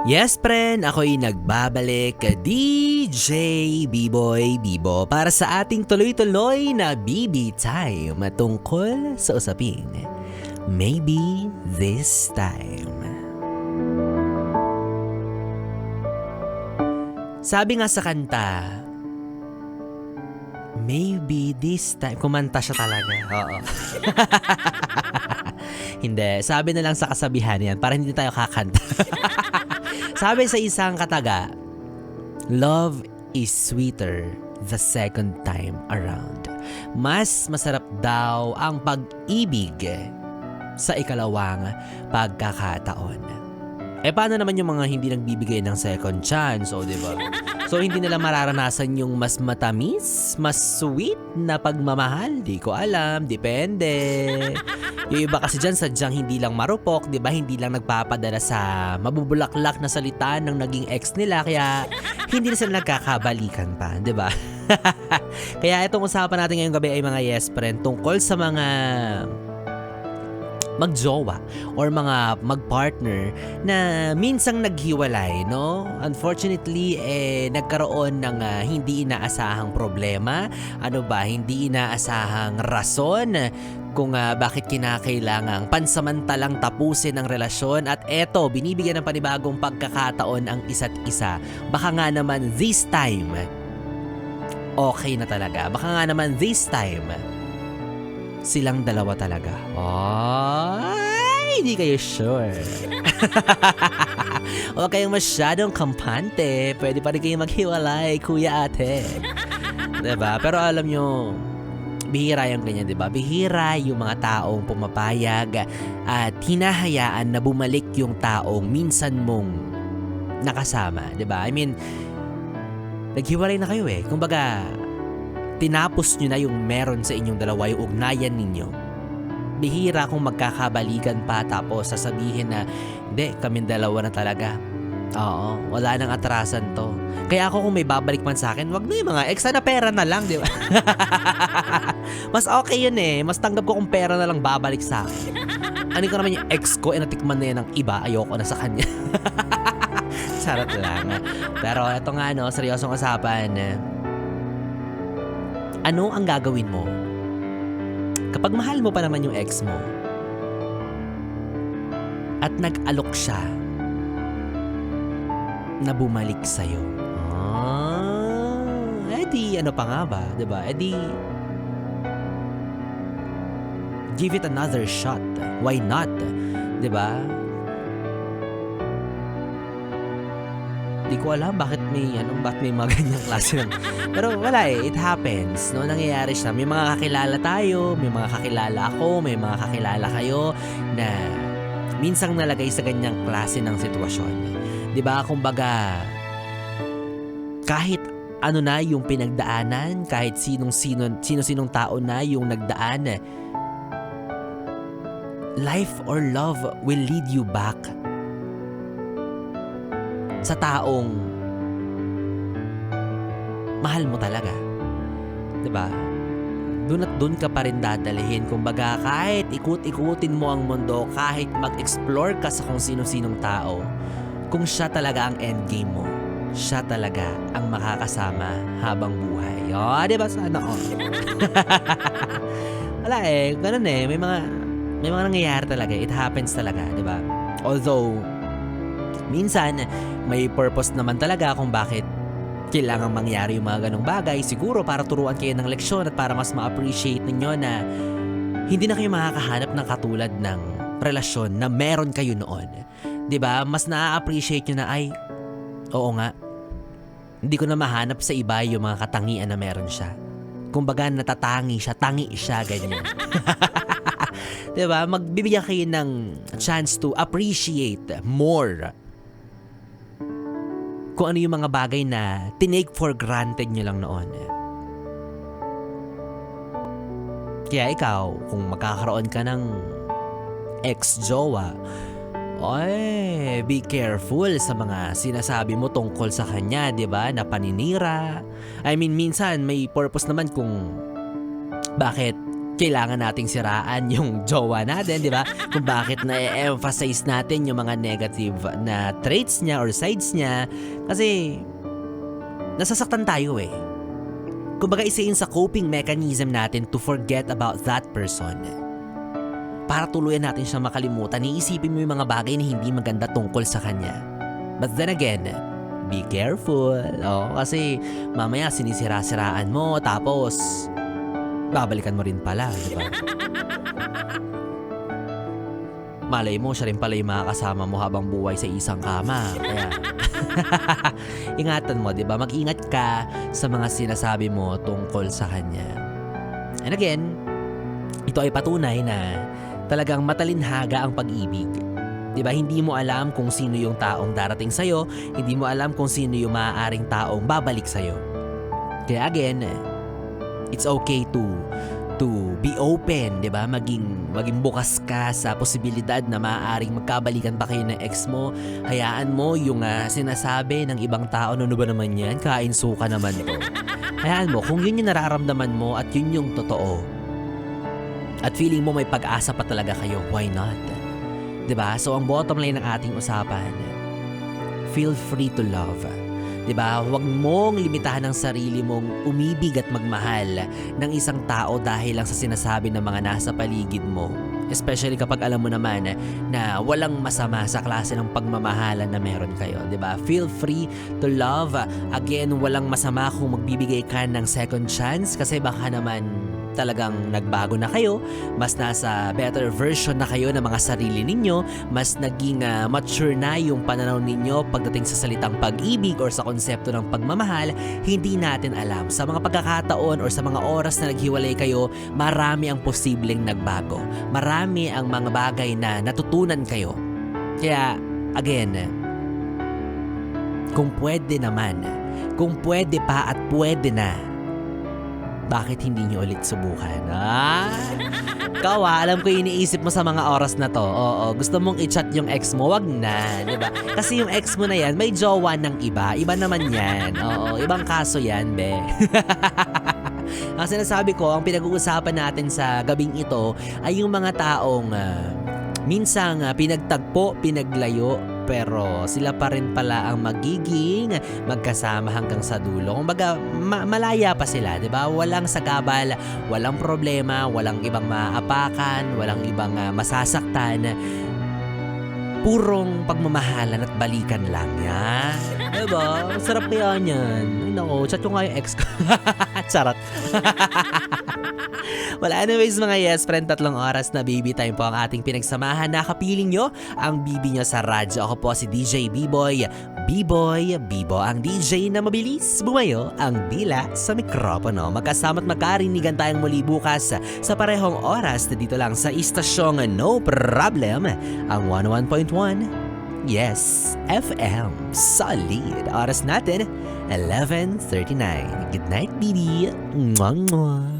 Yes, friend, ako'y nagbabalik, DJ B-Boy Bibo, para sa ating tuloy-tuloy na BB Time tungkol sa usaping Maybe This Time. Sabi nga sa kanta, Maybe This Time. Kumanta siya talaga. Oo. Hindi. Sabi na lang sa kasabihan yan para hindi tayo kakanta. Sabi sa isang kataga, love is sweeter the second time around. Mas masarap daw ang pag-ibig sa ikalawang pagkakataon. Paano naman yung mga hindi nagbibigay ng second chance, o diba? So, hindi nila mararanasan yung mas matamis, mas sweet na pagmamahal. Di ko alam, depende. Yung iba kasi dyan sadyang hindi lang marupok, diba? Hindi lang nagpapadala sa mabubulaklak na salita ng naging ex nila, kaya hindi na sila nagkakabalikan pa, diba? Kaya itong usapan natin ngayong gabi ay mga yes friend tungkol sa mga magjowa or mga magpartner na minsang naghiwalay, no? Unfortunately, nagkaroon ng hindi inaasahang problema. Ano ba? Hindi inaasahang rason kung bakit kinakailangang pansamantalang tapusin ang relasyon. At eto, binibigyan ng panibagong pagkakataon ang isa't isa. Baka nga naman this time, okay na talaga. Baka nga naman this time, silang dalawa talaga. Ay, hindi kayo sure. Huwag kayong masyadong kampante. Pwede pa rin kayong maghiwalay, kuya ate. Diba? Pero alam nyo, bihira yung ganyan, diba? Bihira yung mga taong pumapayag at hinahayaan na bumalik yung taong minsan mong nakasama, diba? I mean, naghiwalay na kayo eh. Kumbaga, tinapos nyo na yung meron sa inyong dalawa, yung ugnayan ninyo. Bihira kung magkakabalikan pa tapos sasabihin na, hindi, kaming dalawa na talaga. Oo, wala nang atrasan to. Kaya ako kung may babalik man sa akin, wag na yung mga ex na pera na lang, di ba? Mas okay yun eh. Mas tanggap ko kung pera na lang babalik sa akin. Ano ko naman yung ex ko, natikman na yan ng iba, ayoko na sa kanya. Charot lang. Pero eto nga, no, seryosong usapan. Ano ang gagawin mo kapag mahal mo pa naman yung ex mo at nag-alok siya na bumalik sa'yo? Edi ano pa nga ba, diba? Edi give it another shot. Why not? Diba? Di ko alam bakit may mga ganyang klase ng... Pero wala eh, it happens, no? Nangyayari siya. May mga kakilala tayo, may mga kakilala ako, may mga kakilala kayo na minsang nalagay sa ganyang klase ng sitwasyon. Di ba? Kumbaga, kahit ano na yung pinagdaanan, kahit sino-sinong tao na yung nagdaan, life or love will lead you back sa taong mahal mo talaga. Diba? Doon at doon ka pa rin dadalhin. Kumbaga, kahit ikut-ikutin mo ang mundo, kahit mag-explore ka sa kung sino-sinong tao, kung siya talaga ang endgame mo, siya talaga ang makakasama habang buhay. Diba? Sana all. Wala eh. Ganun eh. May mga nangyayari talaga. It happens talaga. Diba? Although, minsan, may purpose naman talaga kung bakit kailangang mangyari yung mga ganong bagay. Siguro para turuan kayo ng leksyon at para mas ma-appreciate ninyo na hindi na kayo makakahanap ng katulad ng relasyon na meron kayo noon. 'Di ba? Mas na-appreciate nyo na ay, oo nga, hindi ko na mahanap sa iba yung mga katangian na meron siya. Kumbaga natatangi siya, tangi siya, ganyan. 'Di ba? Magbibigyan kayo ng chance to appreciate more kung ano yung mga bagay na tinake for granted nyo lang noon. Kaya ikaw, kung magkakaroon ka ng ex-jowa, be careful sa mga sinasabi mo tungkol sa kanya, di ba? Na paninira. I mean, minsan may purpose naman kung bakit kailangan nating siraan yung jowa natin, di ba? Kung bakit na-emphasize natin yung mga negative na traits niya or sides niya. Kasi, nasasaktan tayo eh. Kumbaga isa yun sa coping mechanism natin to forget about that person. Para tuluyan natin siyang makalimutan, iisipin mo yung mga bagay na hindi maganda tungkol sa kanya. But then again, be careful. Kasi mamaya sinisira-siraan mo tapos babalikan mo rin pala, di ba? Malay mo, siya rin pala yung makakasama mo habang buhay sa isang kama. Kaya, ingatan mo, di ba? Mag-ingat ka sa mga sinasabi mo tungkol sa kanya. And again, ito ay patunay na talagang matalinhaga ang pag-ibig. Di ba? Hindi mo alam kung sino yung taong darating sa'yo, hindi mo alam kung sino yung maaaring taong babalik sa'yo. Kaya again, it's okay to be open, 'di ba? Maging bukas ka sa posibilidad na maaaring magkabalikan pa kayo ng ex mo. Hayaan mo yung sinasabi ng ibang tao, ano ba naman 'yan? Kain suka naman 'to. Hayaan mo kung yun yung nararamdaman mo at yun yung totoo. At feeling mo may pag-asa pa talaga kayo, why not? 'Di ba? So ang bottom line ng ating usapan, feel free to love. Diba? Huwag mong limitahan ang sarili mong umibig at magmahal ng isang tao dahil lang sa sinasabi ng mga nasa paligid mo. Especially kapag alam mo naman na walang masama sa klase ng pagmamahalan na meron kayo. Diba? Feel free to love. Again, walang masama kung magbibigay ka ng second chance kasi baka naman talagang nagbago na kayo, mas nasa better version na kayo ng mga sarili ninyo, mas naging mature na yung pananaw ninyo pagdating sa salitang pag-ibig or sa konsepto ng pagmamahal. Hindi natin alam. Sa mga pagkakataon or sa mga oras na naghiwalay kayo, marami ang posibleng nagbago. Marami ang mga bagay na natutunan kayo. Kaya, again, kung pwede naman, kung pwede pa at pwede na, bakit hindi nyo ulit subukan? Ikaw alam ko iniisip mo sa mga oras na to. Oo, gusto mong i-chat yung ex mo, wag na, di ba? Kasi yung ex mo na yan, may jowa ng iba. Iba naman yan. Oo, ibang kaso yan, be. Ang sinasabi ko, ang pinag-uusapan natin sa gabing ito ay yung mga taong minsang pinagtagpo, pinaglayo, pero sila pa rin pala ang magiging magkasama hanggang sa dulo. Kumbaga, malaya pa sila, di ba? Walang sagabal, walang problema, walang ibang maapakan, walang ibang masasaktan. Purong pagmamahalan at balikan lang yan. Diba? Masarap kaya yan. Ay nako, chat ko nga yung ex ko. Charot. Well, anyways mga yes friend, 3 oras na baby time po ang ating pinagsamahan. Nakapiling nyo ang bibi nyo sa radyo. Ako po si DJ B-Boy. B-Boy, Bibo ang DJ na mabilis bumayo ang dila sa mikropono. Magkasama't magkarinigan tayong muli bukas sa parehong oras na dito lang sa istasyong No Problem, ang 101.1 Yes FM. Solid. Oras natin 11:39. Good night, baby. Mwah, mwah.